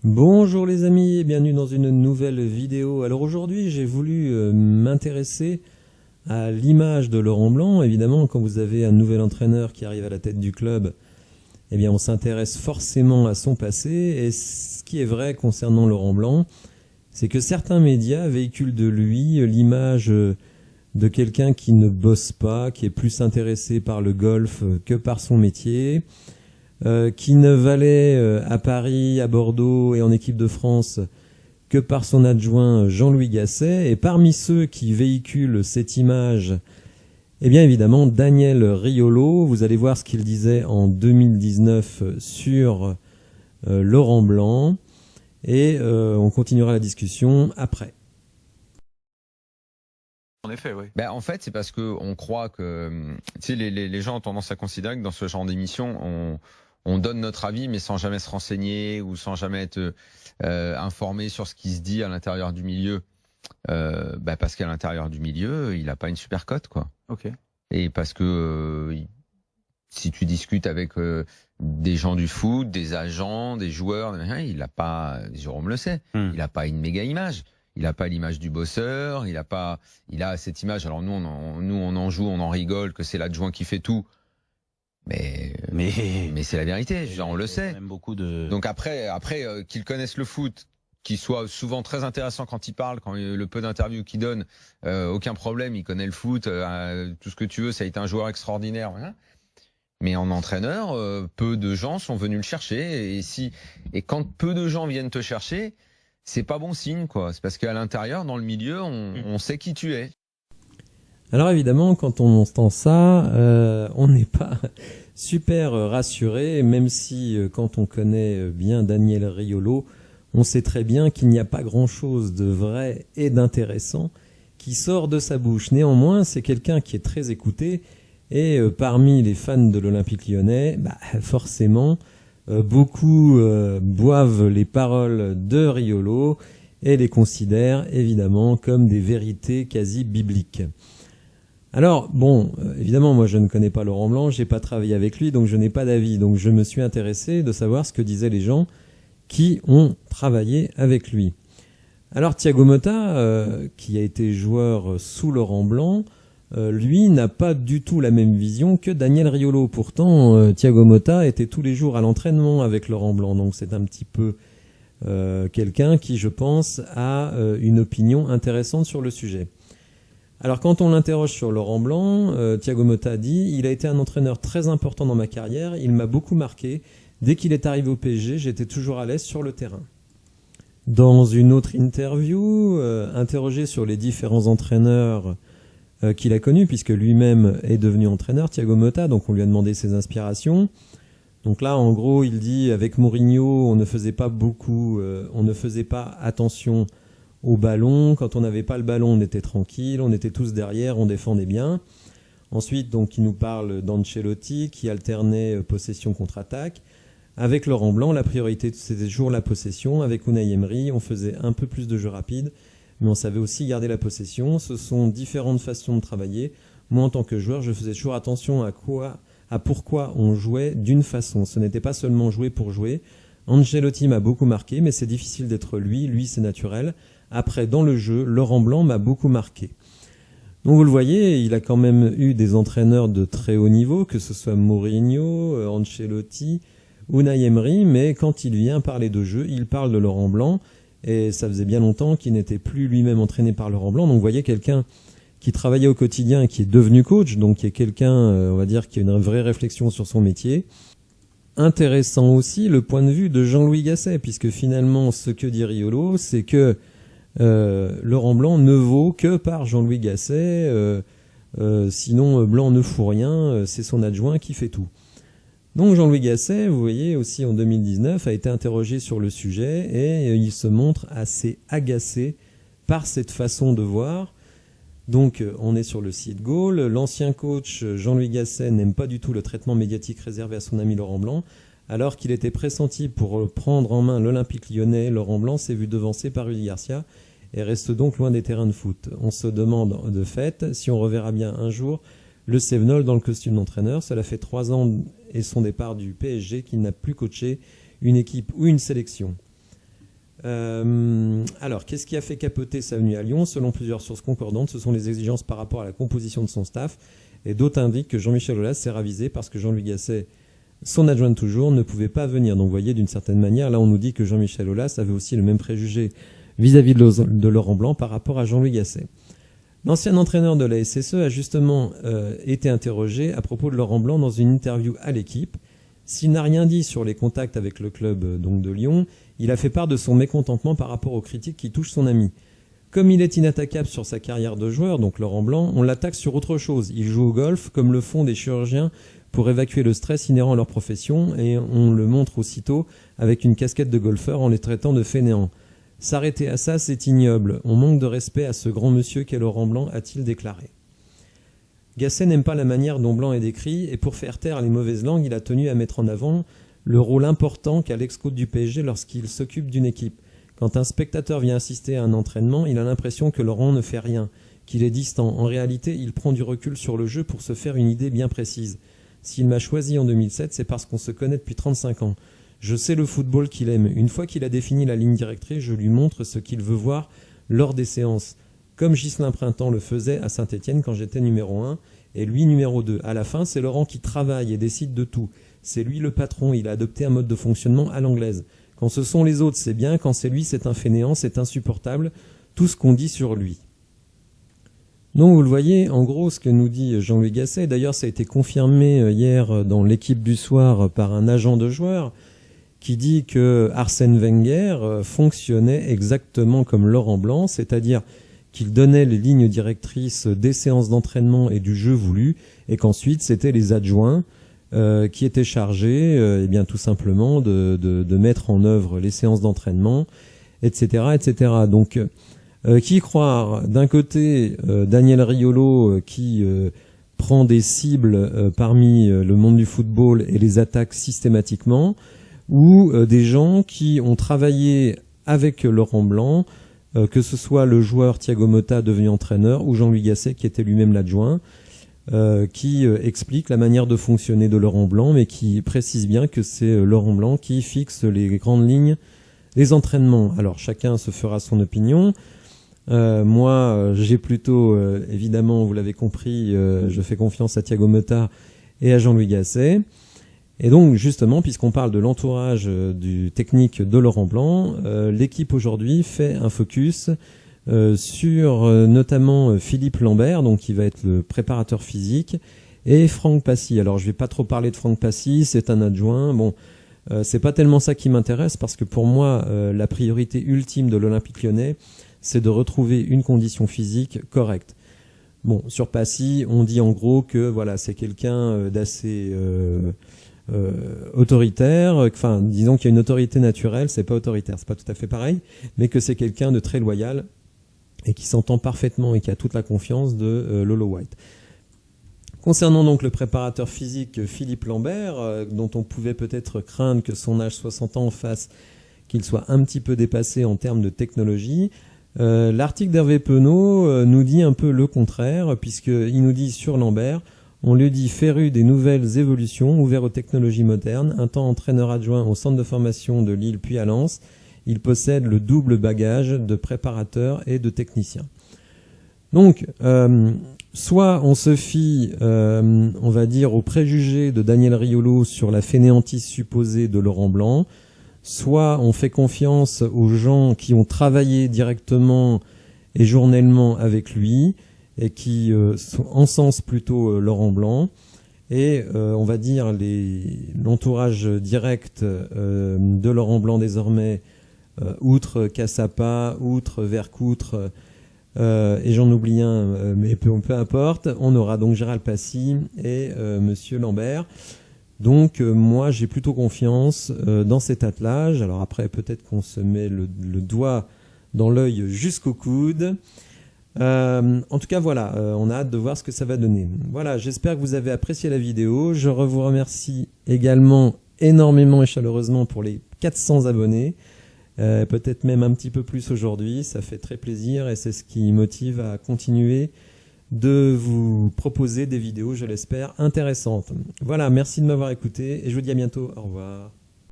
Bonjour les amis et bienvenue dans une nouvelle vidéo. Alors aujourd'hui j'ai voulu m'intéresser à l'image de Laurent Blanc. Évidemment quand vous avez un nouvel entraîneur qui arrive à la tête du club, eh bien on s'intéresse forcément à son passé. Et ce qui est vrai concernant Laurent Blanc, c'est que certains médias véhiculent de lui l'image de quelqu'un qui ne bosse pas, qui est plus intéressé par le golf que par son métier, qui ne valait à Paris, à Bordeaux et en équipe de France que par son adjoint Jean-Louis Gasset. Et parmi ceux qui véhiculent cette image, eh bien évidemment Daniel Riolo. Vous allez voir ce qu'il disait en 2019 sur Laurent Blanc et on continuera la discussion après. En effet, oui. En fait, c'est parce qu'on croit que les gens ont tendance à considérer que dans ce genre d'émission, on donne notre avis, mais sans jamais se renseigner ou sans jamais être informé sur ce qui se dit à l'intérieur du milieu. Parce qu'à l'intérieur du milieu, il n'a pas une super cote, quoi. Ok. Et parce que si tu discutes avec des gens du foot, des agents, des joueurs, il n'a pas, Jérôme le sait, il n'a pas une méga image. Il n'a pas l'image du bosseur, il a cette image. Alors nous on en joue, on en rigole, que c'est l'adjoint qui fait tout. Mais c'est la vérité, on le sait. Même beaucoup de... Donc après qu'ils connaissent le foot, qu'il soit souvent très intéressant quand il parle, quand le peu d'interviews qu'il donne, aucun problème, il connaît le foot, tout ce que tu veux, ça a été un joueur extraordinaire. Hein. Mais en entraîneur, peu de gens sont venus le chercher. Et quand peu de gens viennent te chercher, c'est pas bon signe, quoi. C'est parce qu'à l'intérieur, dans le milieu, on sait qui tu es. Alors évidemment, quand on entend ça, on n'est pas super rassuré, même si quand on connaît bien Daniel Riolo, on sait très bien qu'il n'y a pas grand-chose de vrai et d'intéressant qui sort de sa bouche. Néanmoins, c'est quelqu'un qui est très écouté, et parmi les fans de l'Olympique Lyonnais, forcément, beaucoup boivent les paroles de Riolo et les considèrent évidemment comme des vérités quasi bibliques. Alors bon, évidemment moi je ne connais pas Laurent Blanc, j'ai pas travaillé avec lui, donc je n'ai pas d'avis. Donc je me suis intéressé de savoir ce que disaient les gens qui ont travaillé avec lui. Alors Thiago Motta, qui a été joueur sous Laurent Blanc, lui n'a pas du tout la même vision que Daniel Riolo. Pourtant, Thiago Motta était tous les jours à l'entraînement avec Laurent Blanc, donc c'est un petit peu quelqu'un qui, je pense, a une opinion intéressante sur le sujet. Alors quand on l'interroge sur Laurent Blanc, Thiago Motta dit « Il a été un entraîneur très important dans ma carrière, il m'a beaucoup marqué. Dès qu'il est arrivé au PSG, j'étais toujours à l'aise sur le terrain. » Dans une autre interview, interrogé sur les différents entraîneurs qu'il a connus, puisque lui-même est devenu entraîneur, Thiago Motta, donc on lui a demandé ses inspirations. Donc là, en gros, il dit « Avec Mourinho, on ne faisait pas attention au ballon. Quand on n'avait pas le ballon, on était tranquille, on était tous derrière, on défendait bien. » Ensuite, donc, il nous parle d'Ancelotti qui alternait possession contre attaque. Avec Laurent Blanc, la priorité c'était toujours la possession. Avec Unai Emery, on faisait un peu plus de jeu rapide, mais on savait aussi garder la possession. Ce sont différentes façons de travailler. Moi, en tant que joueur, je faisais toujours attention à pourquoi on jouait d'une façon. Ce n'était pas seulement jouer pour jouer. Ancelotti m'a beaucoup marqué, mais c'est difficile d'être lui. Lui, c'est naturel. Après, dans le jeu, Laurent Blanc m'a beaucoup marqué. Donc vous le voyez, il a quand même eu des entraîneurs de très haut niveau, que ce soit Mourinho, Ancelotti, Unai Emery, mais quand il vient parler de jeu, il parle de Laurent Blanc, et ça faisait bien longtemps qu'il n'était plus lui-même entraîné par Laurent Blanc. Donc vous voyez quelqu'un qui travaillait au quotidien et qui est devenu coach, donc qui est quelqu'un, on va dire, qui a une vraie réflexion sur son métier. Intéressant aussi le point de vue de Jean-Louis Gasset, puisque finalement ce que dit Riolo, c'est que Laurent Blanc ne vaut que par Jean-Louis Gasset, sinon Blanc ne fout rien, c'est son adjoint qui fait tout. Donc Jean-Louis Gasset, vous voyez aussi en 2019, a été interrogé sur le sujet et il se montre assez agacé par cette façon de voir. Donc on est sur le site Goal, l'ancien coach Jean-Louis Gasset n'aime pas du tout le traitement médiatique réservé à son ami Laurent Blanc. Alors qu'il était pressenti pour prendre en main l'Olympique Lyonnais, Laurent Blanc s'est vu devancé par Rudy Garcia et reste donc loin des terrains de foot. On se demande de fait si on reverra bien un jour le Cévenol dans le costume d'entraîneur. Cela fait 3 ans et son départ du PSG qu'il n'a plus coaché une équipe ou une sélection. Alors, qu'est-ce qui a fait capoter sa venue à Lyon? Selon plusieurs sources concordantes, ce sont les exigences par rapport à la composition de son staff. Et d'autres indiquent que Jean-Michel Aulas s'est ravisé parce que Jean-Louis Gasset, son adjoint de toujours, ne pouvait pas venir. Donc, vous voyez, d'une certaine manière, là, on nous dit que Jean-Michel Aulas avait aussi le même préjugé vis-à-vis de Laurent Blanc par rapport à Jean-Louis Gasset. L'ancien entraîneur de la SSE a justement été interrogé à propos de Laurent Blanc dans une interview à l'Équipe. S'il n'a rien dit sur les contacts avec le club donc de Lyon, il a fait part de son mécontentement par rapport aux critiques qui touchent son ami. Comme il est inattaquable sur sa carrière de joueur, donc Laurent Blanc, on l'attaque sur autre chose. Il joue au golf comme le font des chirurgiens pour évacuer le stress inhérent à leur profession, et on le montre aussitôt avec une casquette de golfeur en les traitant de fainéants. S'arrêter à ça, c'est ignoble. On manque de respect à ce grand monsieur qu'est Laurent Blanc, a-t-il déclaré. Gasset n'aime pas la manière dont Blanc est décrit, et pour faire taire les mauvaises langues, il a tenu à mettre en avant le rôle important qu'a l'ex-coach du PSG lorsqu'il s'occupe d'une équipe. Quand un spectateur vient assister à un entraînement, il a l'impression que Laurent ne fait rien, qu'il est distant. En réalité, il prend du recul sur le jeu pour se faire une idée bien précise. S'il m'a choisi en 2007, c'est parce qu'on se connaît depuis 35 ans. Je sais le football qu'il aime. Une fois qu'il a défini la ligne directrice, je lui montre ce qu'il veut voir lors des séances. Comme Ghislain Printemps le faisait à Saint-Étienne quand j'étais numéro 1 et lui numéro 2. À la fin, c'est Laurent qui travaille et décide de tout. C'est lui le patron, il a adopté un mode de fonctionnement à l'anglaise. Quand ce sont les autres, c'est bien. Quand c'est lui, c'est un fainéant, c'est insupportable. Tout ce qu'on dit sur lui. Donc vous le voyez, en gros, ce que nous dit Jean-Louis Gasset, d'ailleurs ça a été confirmé hier dans l'Équipe du soir par un agent de joueur, qui dit que Arsène Wenger fonctionnait exactement comme Laurent Blanc, c'est-à-dire qu'il donnait les lignes directrices des séances d'entraînement et du jeu voulu, et qu'ensuite c'était les adjoints qui étaient chargés, eh bien tout simplement de mettre en œuvre les séances d'entraînement, etc., etc. Donc, qui croire d'un côté Daniel Riolo qui prend des cibles parmi le monde du football et les attaque systématiquement, ou des gens qui ont travaillé avec Laurent Blanc, que ce soit le joueur Thiago Motta devenu entraîneur ou Jean-Louis Gasset qui était lui-même l'adjoint, qui explique la manière de fonctionner de Laurent Blanc, mais qui précise bien que c'est Laurent Blanc qui fixe les grandes lignes des entraînements. Alors chacun se fera son opinion. Moi, j'ai plutôt, évidemment, vous l'avez compris, je fais confiance à Thiago Motta et à Jean-Louis Gasset. Et donc, justement, puisqu'on parle de l'entourage du technique de Laurent Blanc, l'équipe aujourd'hui fait un focus sur notamment Philippe Lambert, donc qui va être le préparateur physique, et Franck Passy. Alors, je vais pas trop parler de Franck Passy, c'est un adjoint. Bon, c'est pas tellement ça qui m'intéresse, parce que pour moi, la priorité ultime de l'Olympique Lyonnais, c'est de retrouver une condition physique correcte. Bon, sur Passy, on dit en gros que voilà, c'est quelqu'un d'assez autoritaire, enfin disons qu'il y a une autorité naturelle, c'est pas autoritaire, c'est pas tout à fait pareil, mais que c'est quelqu'un de très loyal et qui s'entend parfaitement et qui a toute la confiance de Lolo White. Concernant donc le préparateur physique Philippe Lambert, dont on pouvait peut-être craindre que son âge 60 ans fasse qu'il soit un petit peu dépassé en termes de technologie, l'article d'Hervé Penaud nous dit un peu le contraire, puisqu'il nous dit sur Lambert: on lui dit féru des nouvelles évolutions, ouvert aux technologies modernes, un temps entraîneur adjoint au centre de formation de Lille puis à Lens, il possède le double bagage de préparateur et de technicien. Donc, soit on se fie, on va dire, aux préjugés de Daniel Riolo sur la fainéantise supposée de Laurent Blanc, soit on fait confiance aux gens qui ont travaillé directement et journellement avec lui, et qui encensent plutôt Laurent Blanc, et on va dire l'entourage direct de Laurent Blanc désormais, outre Cassapa, outre Vercoutre, et j'en oublie un, mais peu importe, on aura donc Gérald Passy et Monsieur Lambert. Donc moi j'ai plutôt confiance dans cet attelage. Alors après peut-être qu'on se met le doigt dans l'œil jusqu'au coude. En tout cas voilà, on a hâte de voir ce que ça va donner. Voilà, j'espère que vous avez apprécié la vidéo. Je vous remercie également énormément et chaleureusement pour les 400 abonnés, peut-être même un petit peu plus aujourd'hui. Ça fait très plaisir et c'est ce qui motive à continuer de vous proposer des vidéos, je l'espère, intéressantes. Voilà, merci de m'avoir écouté et je vous dis à bientôt. Au revoir.